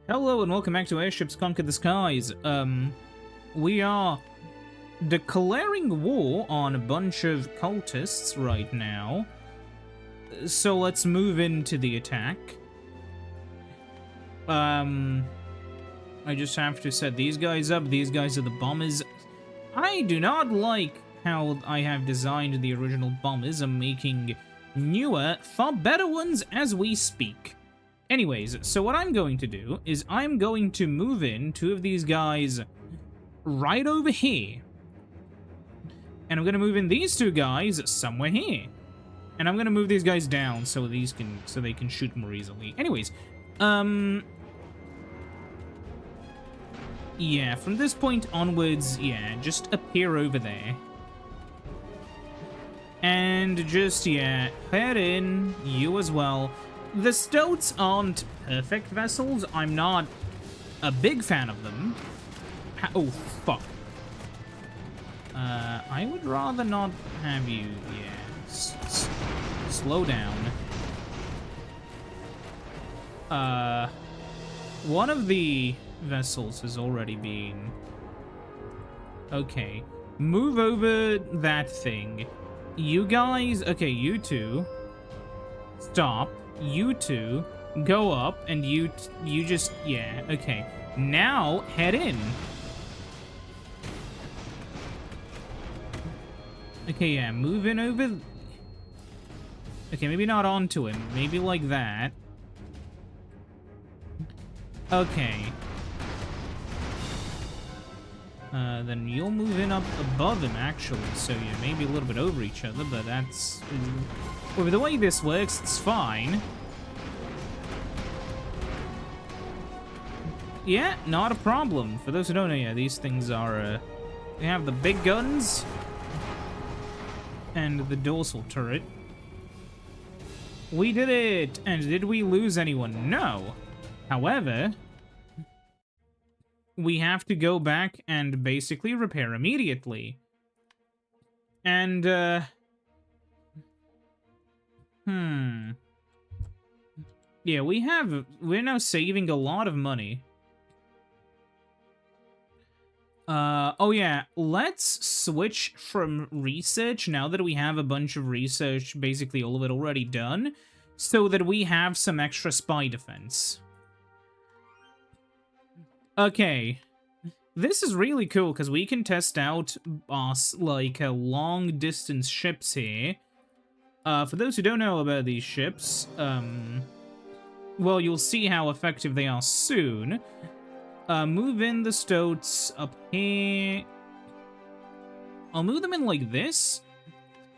Hello and welcome back to Airships Conquer the Skies. We are declaring war on a bunch of cultists right now. So let's move into the attack. I just have to set these guys up. These guys are the bombers. I do not like how I have designed the original bombers. I'm making newer, far better ones as we speak. Anyways, so what I'm going to do is I'm going to move in two of these guys right over here. And I'm going to move in these two guys somewhere here. And I'm going to move these guys down so they can shoot more easily. Anyways, yeah, from this point onwards, yeah, just appear over there. And just, yeah, head in, you as well. The Stoats aren't perfect vessels. I'm not a big fan of them. Oh, fuck. I would rather not have you... Yeah. Slow down. One of the vessels has already been... Okay. Move over that thing. You guys... Okay, you two. Stop. You two go up, and you just, yeah, okay. Now, head in. Okay, yeah, move in over... Okay, maybe not onto him. Maybe like that. Okay. Then you'll move in up above him, actually. So, yeah, maybe a little bit over each other, but that's... Well, the way this works, it's fine. Yeah, not a problem. For those who don't know, yeah, these things are, they have the big guns and the dorsal turret. We did it! And did we lose anyone? No. However, we have to go back and basically repair immediately. And, yeah, we're now saving a lot of money. Oh yeah, let's switch from research now that we have a bunch of research, basically all of it already done, so that we have some extra spy defense. Okay. This is really cool, because we can test out, long-distance ships here. For those who don't know about these ships, well, you'll see how effective they are soon. Move in the Stoats up here. I'll move them in like this.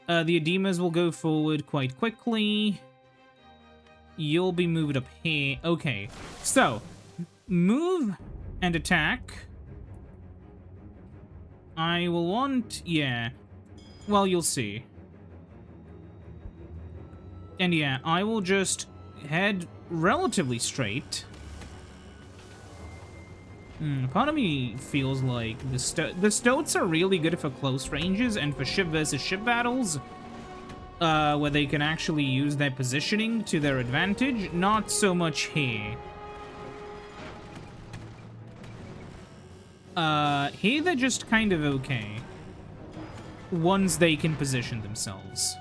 The Edemas will go forward quite quickly. You'll be moved up here. Okay, so, move and attack. I will want... Yeah. Well, you'll see. And yeah, I will just head relatively straight. Part of me feels like the Stoats are really good for close ranges and for ship versus ship battles, where they can actually use their positioning to their advantage. Not so much here. Here they're just kind of okay. Once they can position themselves.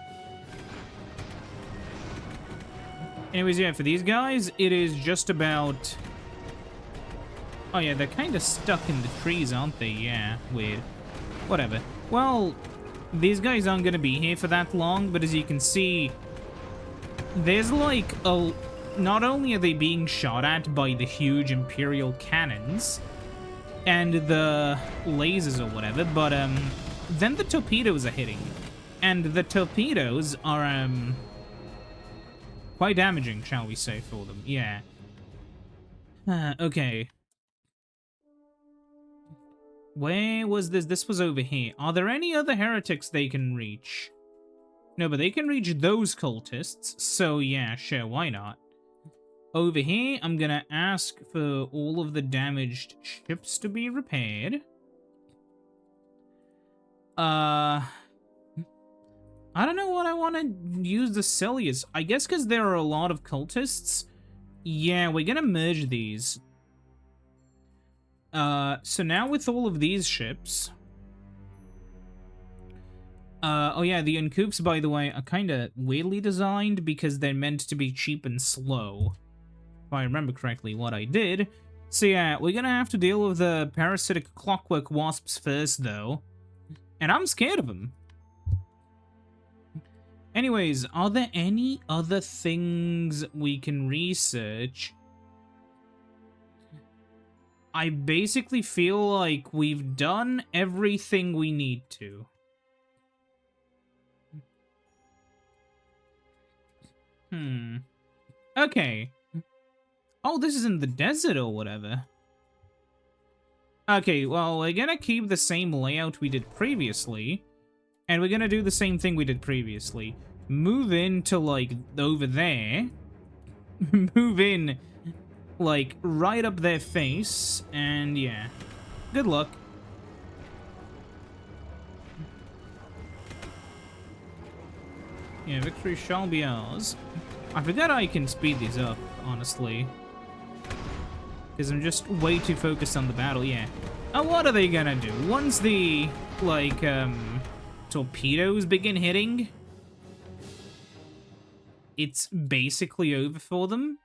Anyways, yeah, for these guys, it is just about... Oh yeah, they're kind of stuck in the trees, aren't they? Yeah, weird. Whatever. Well, these guys aren't going to be here for that long, but as you can see, there's like a... Not only are they being shot at by the huge Imperial cannons and the lasers or whatever, but then the torpedoes are hitting. And the torpedoes are quite damaging, shall we say, for them. Yeah. Okay. Where was this? This was over here. Are there any other heretics they can reach? No, but they can reach those cultists, so yeah, sure, why not? Over here, I'm gonna ask for all of the damaged ships to be repaired. I don't know what I want to use the Celius. I guess because there are a lot of cultists. Yeah, we're gonna merge these. So now with all of these ships... oh yeah, the Uncoupes, by the way, are kind of weirdly designed because they're meant to be cheap and slow. If I remember correctly what I did. So yeah, we're gonna have to deal with the parasitic clockwork wasps first, though. And I'm scared of them. Anyways, are there any other things we can research? I basically feel like we've done everything we need to. Okay. Oh, this is in the desert or whatever. Okay, well, we're gonna keep the same layout we did previously. And we're gonna do the same thing we did previously. Move in to, like, over there. Move in, like, right up their face. And, yeah. Good luck. Yeah, victory shall be ours. I forgot I can speed these up, honestly. Because I'm just way too focused on the battle, yeah. What are they gonna do? Once the, like, torpedoes begin hitting, it's basically over for them.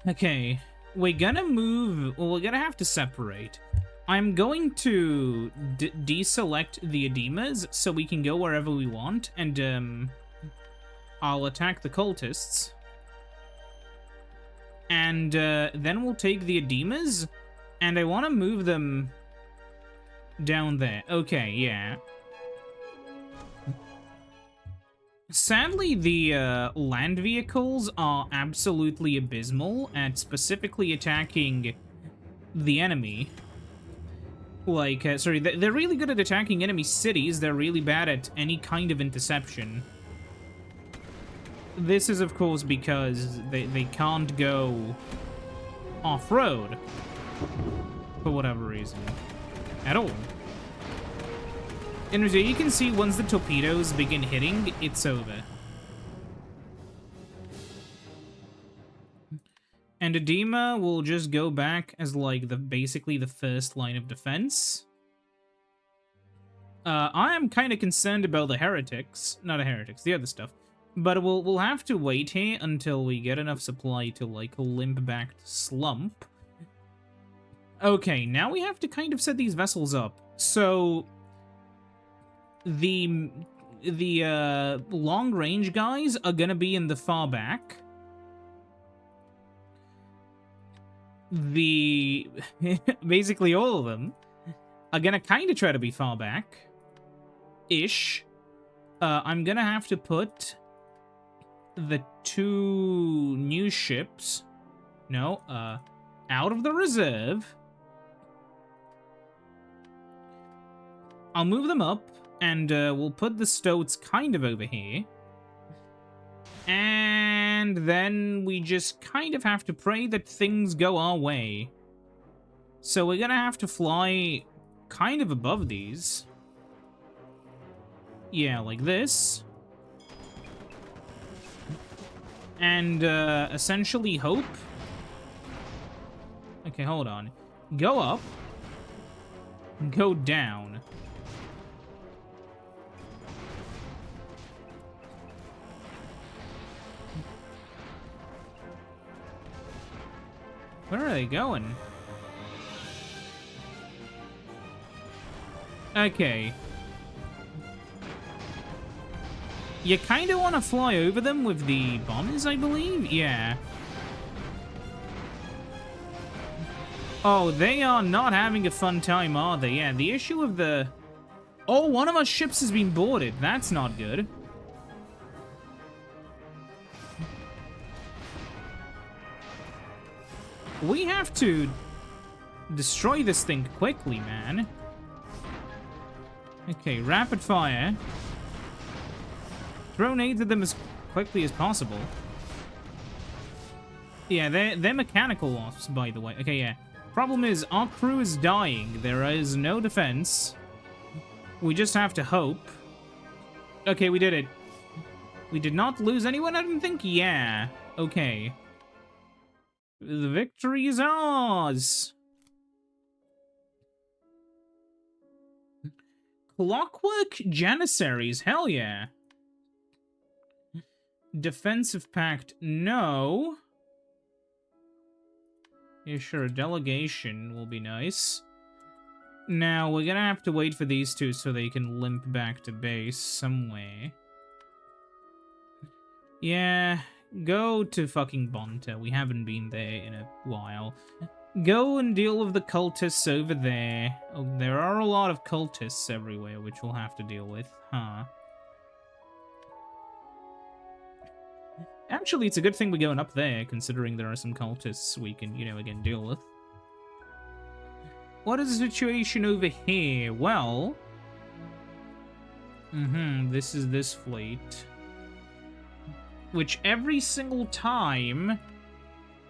Okay, we're gonna move, well, we're gonna have to separate. I'm going to deselect the edemas so we can go wherever we want, and I'll attack the cultists. And then we'll take the edemas, and I want to move them down there. Okay, yeah. Sadly, the land vehicles are absolutely abysmal at specifically attacking the enemy. Like, sorry, they're really good at attacking enemy cities. They're really bad at any kind of interception. This is, of course, because they can't go off-road for whatever reason at all. And as you can see, once the torpedoes begin hitting, it's over. And Edema will just go back as, like, basically the first line of defense. I am kind of concerned about the heretics. Not the heretics, the other stuff. But we'll have to wait here until we get enough supply to, like, limp back to Slump. Okay, now we have to kind of set these vessels up. So... The long-range guys are gonna be in the far back. Basically all of them are gonna kind of try to be far back-ish. I'm gonna have to put the two new ships, out of the reserve. I'll move them up. And we'll put the Stoats kind of over here. And then we just kind of have to pray that things go our way. So we're gonna have to fly kind of above these. Yeah, like this. And essentially hope. Okay, hold on. Go up. Go down. Where are they going? Okay. You kind of want to fly over them with the bombers, I believe? Yeah. Oh, they are not having a fun time, are they? Yeah, the issue of the... Oh, one of our ships has been boarded. That's not good. We have to destroy this thing quickly, man. Okay, rapid fire. Throw nades at them as quickly as possible. Yeah, they're mechanical wasps, by the way. Okay, yeah. Problem is, our crew is dying. There is no defense. We just have to hope. Okay, we did it. We did not lose anyone, I don't think? Yeah. Okay. The victory is ours! Clockwork Janissaries, hell yeah. Defensive Pact, no. Yeah, sure, a delegation will be nice. Now, we're gonna have to wait for these two so they can limp back to base somewhere. Yeah, go to fucking Bonta. We haven't been there in a while. Go and deal with the cultists over there. Oh, there are a lot of cultists everywhere, which we'll have to deal with, huh? Actually, it's a good thing we're going up there, considering there are some cultists we can, again, deal with. What is the situation over here? Well... this is this fleet. Which every single time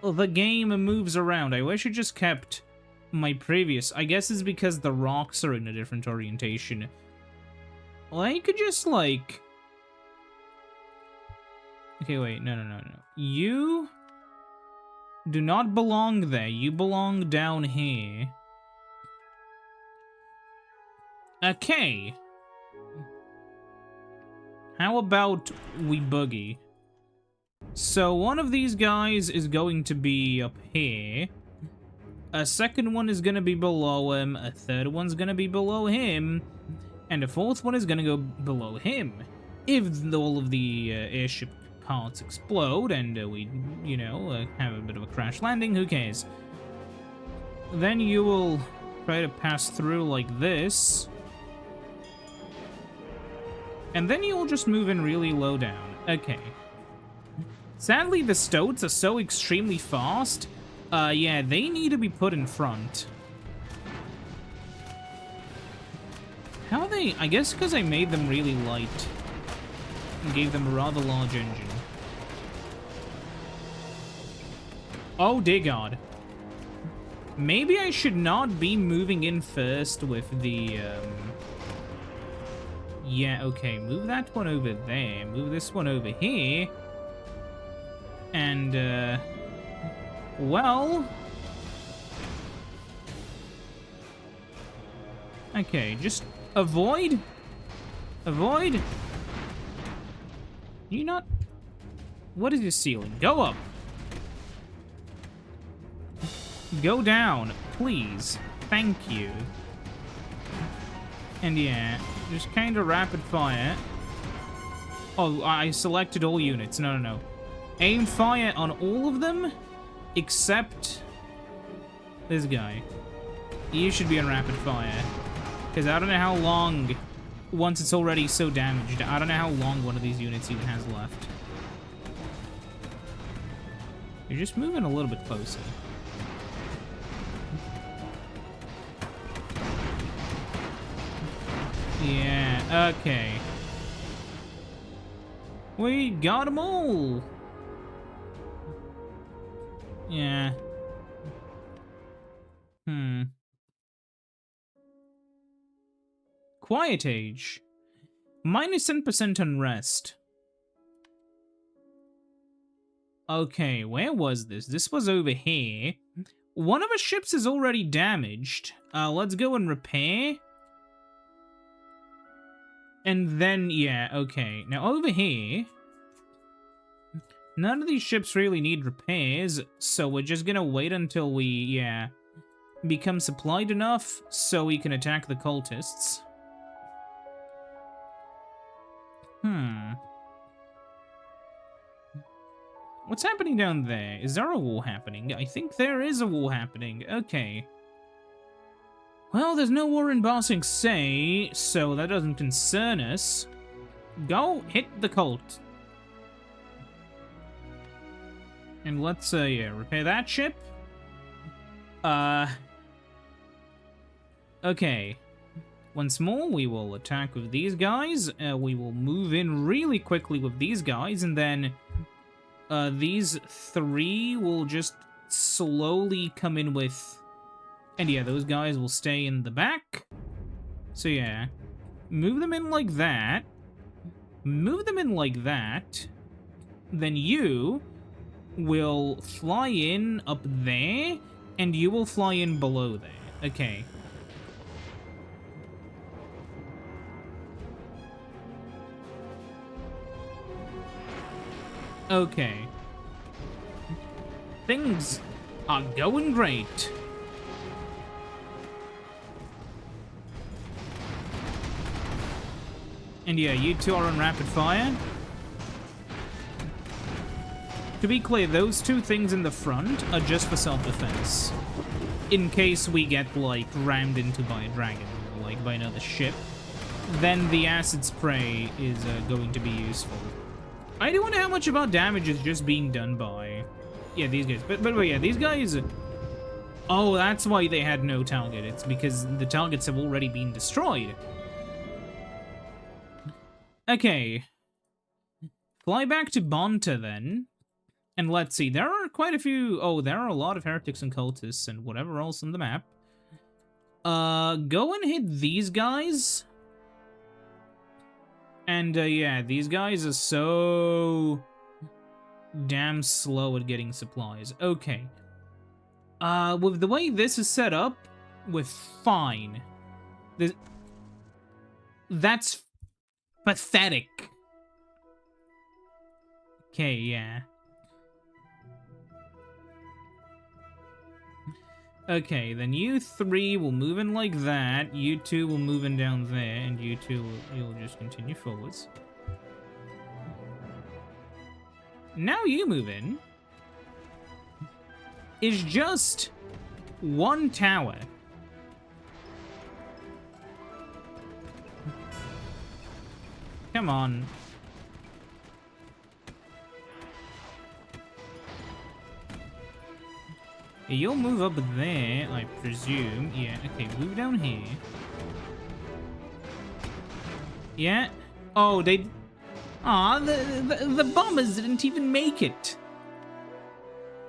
the game moves around. I wish it just kept my previous... I guess it's because the rocks are in a different orientation. Well, I could just, like... Okay, wait, no. You do not belong there. You belong down here. Okay. How about we boogie? So one of these guys is going to be up here. A second one is going to be below him. A third one's going to be below him. And a fourth one is going to go below him. If all of the airship parts explode and we, have a bit of a crash landing, who cares? Then you will try to pass through like this. And then you will just move in really low down. Okay. Sadly, the Stoats are so extremely fast. Yeah, they need to be put in front. How are they? I guess because I made them really light. And gave them a rather large engine. Oh, dear God. Maybe I should not be moving in first with the, Yeah, okay, move that one over there. Move this one over here. And, well... Okay, just avoid. Avoid. You not... What is your ceiling? Go up. Go down, please. Thank you. And yeah, just kind of rapid fire. Oh, I selected all units. No. Aim fire on all of them, except this guy. You should be on rapid fire. Because I don't know how long, once it's already so damaged, I don't know how long one of these units even has left. You're just moving a little bit closer. Yeah, okay. We got them all! Yeah. Quiet Age. Minus 10% unrest. Okay, where was this? This was over here. One of our ships is already damaged. Let's go and repair. And then, yeah, okay. Now, over here, none of these ships really need repairs, so we're just gonna wait until we, yeah, become supplied enough so we can attack the cultists. What's happening down there? Is there a war happening? I think there is a war happening. Okay. Well, there's no war in Ba Sing Se, so that doesn't concern us. Go hit the cult. And let's, yeah, repair that ship. Okay. Once more, we will attack with these guys. We will move in really quickly with these guys, and then these three will just slowly come in with... And yeah, those guys will stay in the back. So yeah. Move them in like that. Move them in like that. Then you will fly in up there, and you will fly in below there. Okay. Okay. Things are going great. And yeah, you two are on rapid fire. To be clear, those two things in the front are just for self-defense. In case we get, like, rammed into by a dragon, or, like, by another ship, then the acid spray is going to be useful. I do wonder how much of our damage is just being done by... Yeah, these guys. But yeah, these guys... Oh, that's why they had no target. It's because the targets have already been destroyed. Okay. Fly back to Bonta, then. And let's see, there are quite a few... Oh, there are a lot of heretics and cultists and whatever else on the map. Go and hit these guys. And, yeah, these guys are so damn slow at getting supplies. Okay. With the way this is set up, we're fine. That's pathetic. Okay, yeah. Okay, then you three will move in like that, you two will move in down there, and you two you'll just continue forwards. Now you move in. Is just one tower. Come on. You'll move up there, I presume. Yeah, okay, move down here. Yeah. Oh, they... Aw, the bombers didn't even make it.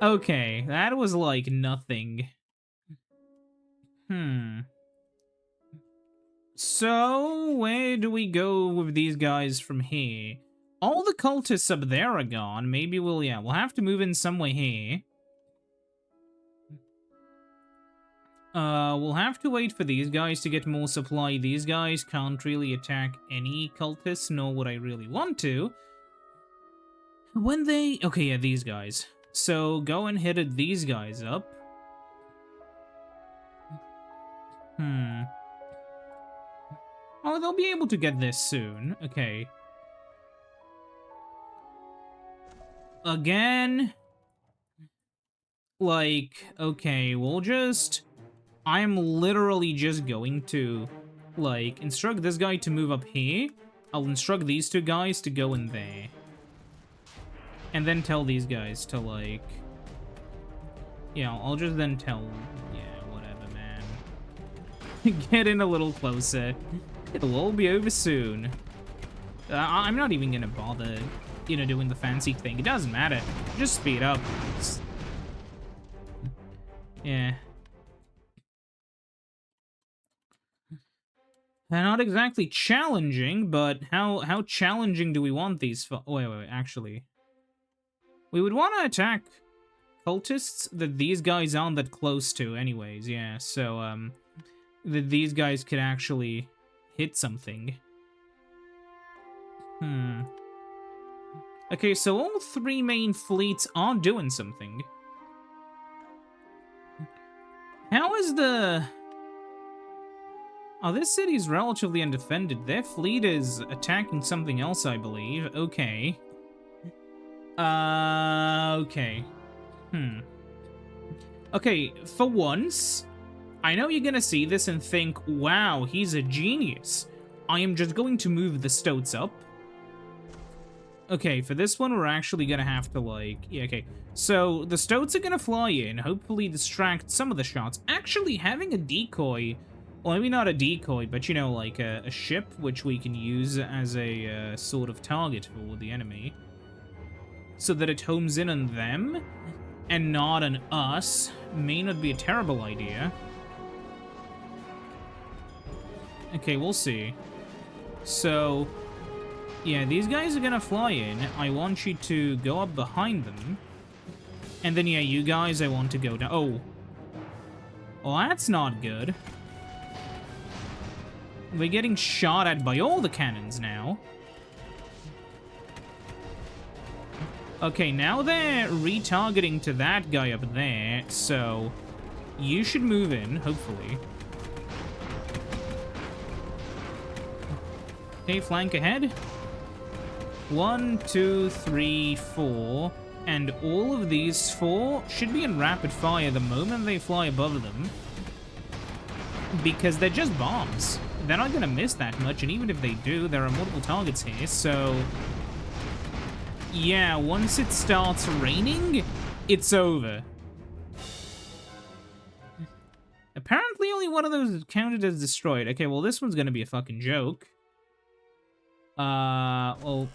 Okay, that was like nothing. So, where do we go with these guys from here? All the cultists up there are gone. Maybe we'll have to move in somewhere here. We'll have to wait for these guys to get more supply. These guys can't really attack any cultists, nor would I really want to. When they... Okay, yeah, these guys. So, go and hit these guys up. Oh, they'll be able to get this soon. Okay. Again... Like, okay, we'll just... I'm literally just going to, like, instruct this guy to move up here. I'll instruct these two guys to go in there. And then tell these guys to, like... Yeah, I'll just then tell... Yeah, whatever, man. Get in a little closer. It'll all be over soon. I'm not even gonna bother, doing the fancy thing. It doesn't matter. Just speed up. Yeah. They're not exactly challenging, but how challenging do we want these for? Wait, actually. We would want to attack cultists that these guys aren't that close to anyways, yeah, so, that these guys could actually hit something. Okay, so all three main fleets are doing something. How is the... Oh, this city's relatively undefended. Their fleet is attacking something else, I believe. Okay. Okay. Okay, for once, I know you're gonna see this and think, wow, he's a genius. I am just going to move the stoats up. Okay, for this one, we're actually gonna have to, like... Yeah, okay. So, the stoats are gonna fly in, hopefully distract some of the shots. Actually, having a decoy... Well, maybe not a decoy, but, like a ship, which we can use as a sort of target for the enemy. So that it homes in on them, and not on us, may not be a terrible idea. Okay, we'll see. So, yeah, these guys are gonna fly in. I want you to go up behind them. And then, yeah, you guys, I want to go down. Oh. Well, that's not good. We're getting shot at by all the cannons now. Okay, now they're retargeting to that guy up there, so you should move in, hopefully. Okay, flank ahead. 1, 2, 3, 4. And all of these 4 should be in rapid fire the moment they fly above them. Because they're just bombs. They're not going to miss that much, and even if they do, there are multiple targets here, so... yeah, once it starts raining, it's over. Apparently only one of those is counted as destroyed. Okay, well, this one's going to be a fucking joke. Well...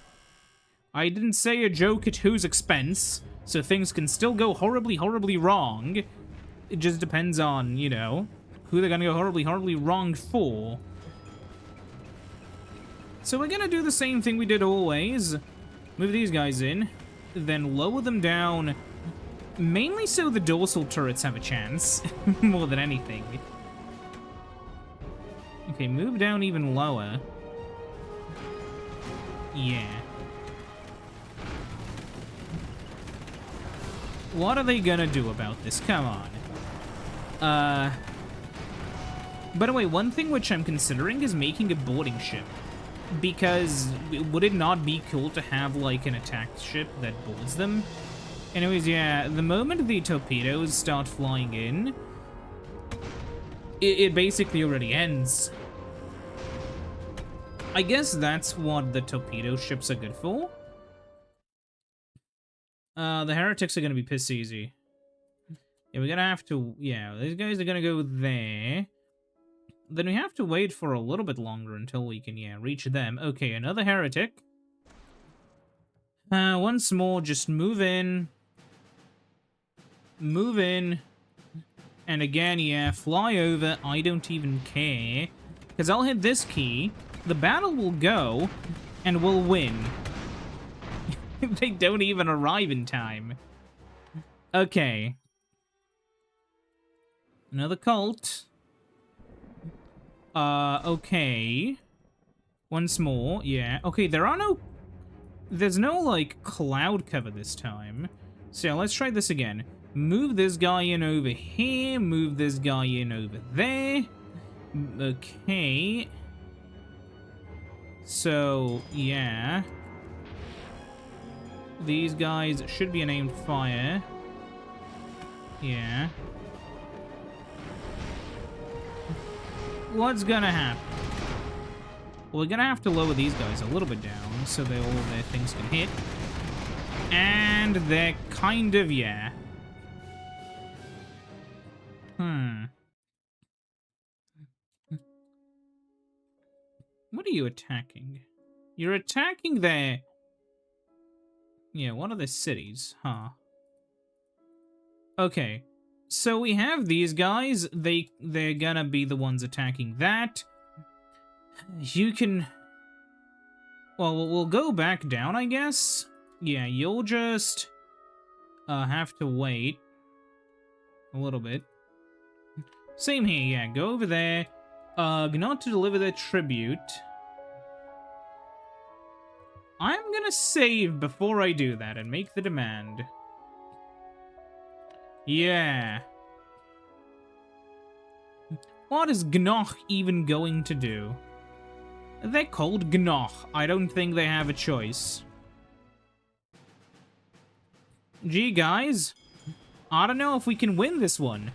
I didn't say a joke at whose expense, so things can still go horribly, horribly wrong. It just depends on, you know, who they're gonna go horribly, horribly wrong for. So we're gonna do the same thing we did always. Move these guys in, then lower them down, mainly so the dorsal turrets have a chance, more than anything. Okay, move down even lower. Yeah. What are they gonna do about this? Come on. By the way, one thing which I'm considering is making a boarding ship. Because would it not be cool to have, like, an attack ship that boards them? Anyways, yeah, the moment the torpedoes start flying in, it basically already ends. I guess that's what the torpedo ships are good for. The heretics are gonna be piss easy. Yeah, we're gonna have to... yeah, these guys are gonna go there. Then we have to wait for a little bit longer until we can, yeah, reach them. Okay, another heretic. Once more, just move in. Move in. And again, yeah, fly over. I don't even care. Because I'll hit this key, the battle will go, and we'll win. They don't even arrive in time. Okay. Another cult. Okay. Once more, yeah. Okay, there's no, like, cloud cover this time. So, yeah, let's try this again. Move this guy in over here. Move this guy in over there. Okay. So, yeah. These guys should be an aimed fire. Yeah. What's gonna happen? Well, we're gonna have to lower these guys a little bit down so that all their things can hit. And they're kind of, yeah. What are you attacking? You're attacking their... yeah, one of the cities, huh? Okay. So we have these guys. They're gonna be the ones attacking that. You can... well, we'll go back down, I guess. Yeah, you'll just... have to wait. A little bit. Same here, yeah. Go over there. Not to deliver their tribute. I'm gonna save before I do that and make the demand. Yeah. What is Gnoch even going to do? They're called Gnoch. I don't think they have a choice. Gee, guys. I don't know if we can win this one.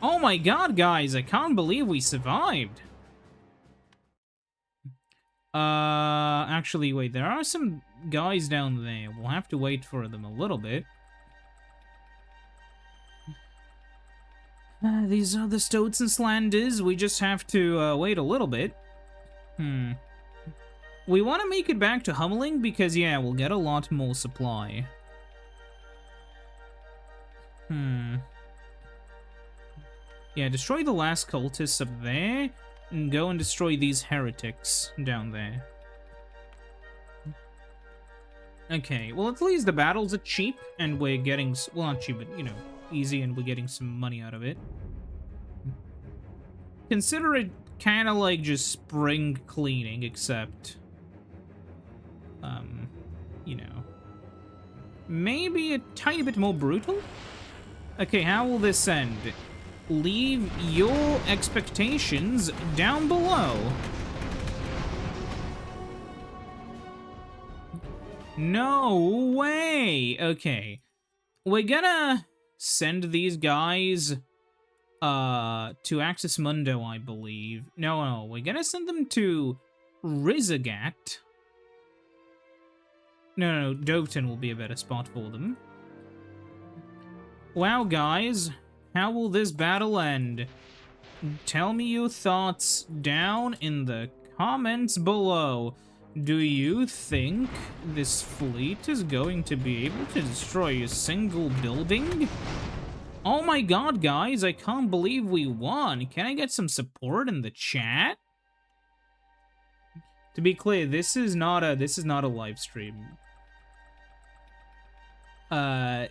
Oh my god, guys. I can't believe we survived. Actually, wait, there are some guys down there. We'll have to wait for them a little bit. These are the Stoats and Slanders. We just have to, wait a little bit. We want to make it back to Hummeling because, yeah, we'll get a lot more supply. Yeah, destroy the last cultists up there, and go and destroy these heretics down there. Okay, well, at least the battles are cheap, and we're getting... Well, not cheap, but, you know, easy, and we're getting some money out of it. Consider it kind of like just spring cleaning, except... you know... Maybe a tiny bit more brutal? Okay, how will this end? Leave your expectations down below. No way! Okay. We're gonna send these guys to Axis Mundo, I believe. No, we're gonna send them to Rizagat. No, Doveton will be a better spot for them. Wow, guys. How will this battle end? Tell me your thoughts down in the comments below. Do you think this fleet is going to be able to destroy a single building? Oh my god, guys, I can't believe we won. Can I get some support in the chat? To be clear, this is not a live stream. Yeah,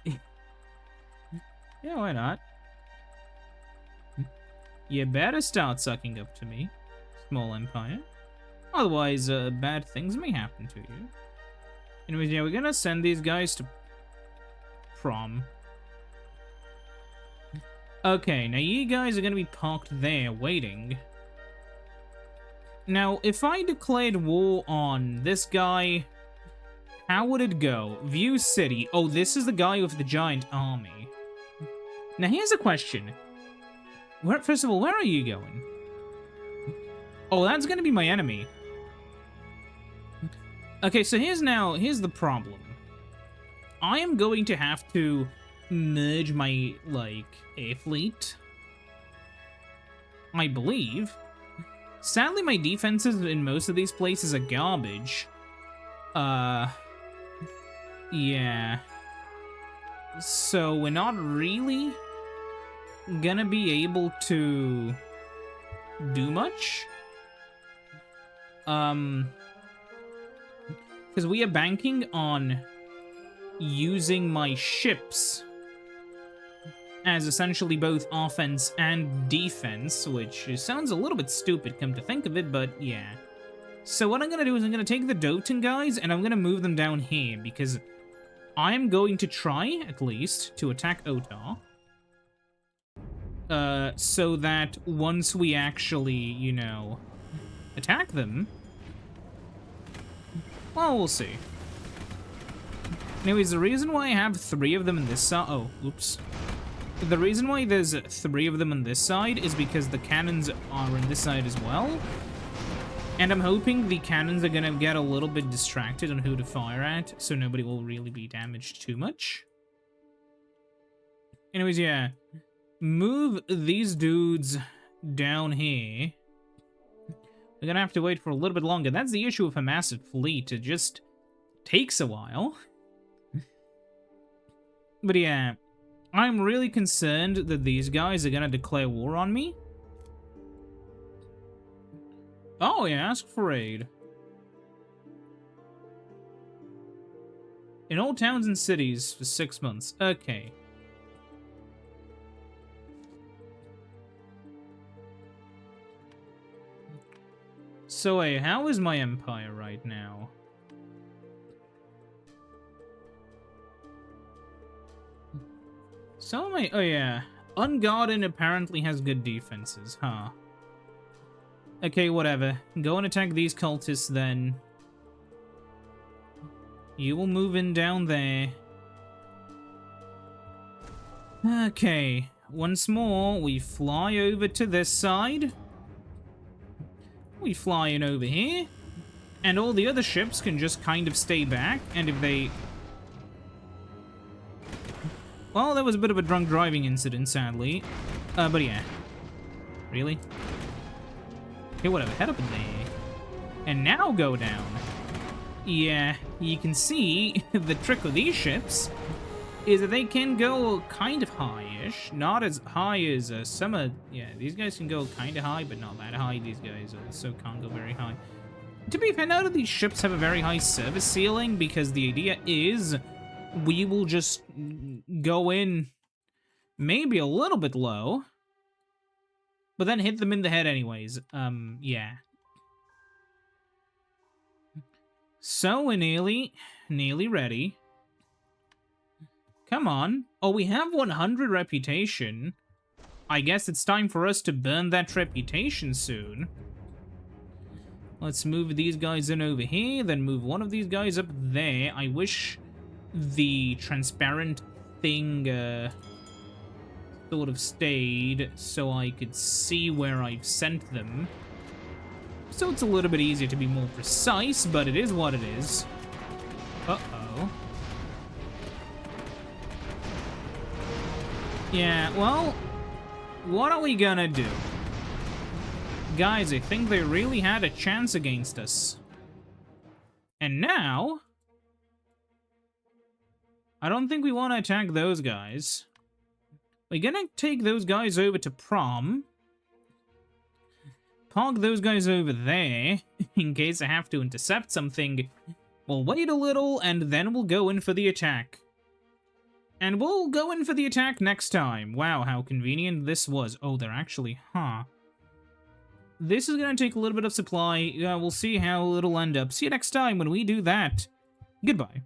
why not? You better start sucking up to me, small empire. Otherwise, bad things may happen to you. Anyways, yeah, we're gonna send these guys to prom. Okay, now you guys are gonna be parked there, waiting. Now, if I declared war on this guy, how would it go? View city. Oh, this is the guy with the giant army. Now, here's a question. First of all, where are you going? Oh, that's gonna be my enemy. Okay, so here's the problem. I am going to have to merge my, like, air fleet. I believe. Sadly, my defenses in most of these places are garbage. Yeah. So, we're not really gonna be able to do much. Because we are banking on using my ships as essentially both offense and defense, which sounds a little bit stupid, come to think of it, but yeah. So what I'm going to do is I'm going to take the Doton guys, and I'm going to move them down here, because I am going to try, at least, to attack Otar. So that once we actually, you know, attack them, well, we'll see. Anyways, the reason why I have 3 of them in this side... Oh, oops. The reason why there's 3 of them on this side is because the cannons are on this side as well. And I'm hoping the cannons are gonna get a little bit distracted on who to fire at, so nobody will really be damaged too much. Anyways, yeah. Move these dudes down here. We're gonna have to wait for a little bit longer. That's the issue with a massive fleet. It just takes a while. But yeah, I'm really concerned that these guys are gonna declare war on me. Oh yeah, ask for aid. In all towns and cities for 6 months. Okay. So wait, how is my empire right now? So am I... Oh yeah. Ungarden apparently has good defenses, huh? Okay, whatever. Go and attack these cultists then. You will move in down there. Okay. Once more, we fly over to this side. We fly in over here. And all the other ships can just kind of stay back. And if they... Well, there was a bit of a drunk driving incident, sadly. But yeah. Really? Okay, whatever. Head up in there. And now go down. Yeah, you can see the trick of these ships is that they can go kind of high-ish. Not as high as some. Yeah, these guys can go kind of high, but not that high. These guys also can't go very high. To be fair, none of these ships have a very high service ceiling, because the idea is we will just go in maybe a little bit low, but then hit them in the head anyways. Yeah. So we're nearly ready. Come on. Oh, we have 100 reputation. I guess it's time for us to burn that reputation soon. Let's move these guys in over here, then move one of these guys up there. I wish the transparent thing sort of stayed so I could see where I've sent them. So it's a little bit easier to be more precise, but it is what it is. Uh-oh. Yeah, well, what are we gonna do? Guys, I think they really had a chance against us. And now, I don't think we want to attack those guys. We're gonna take those guys over to prom. Park those guys over there, in case I have to intercept something. We'll wait a little, and then we'll go in for the attack. And we'll go in for the attack next time. Wow, how convenient this was. Oh, they're actually, This is gonna take a little bit of supply. We'll see how it'll end up. See you next time when we do that. Goodbye.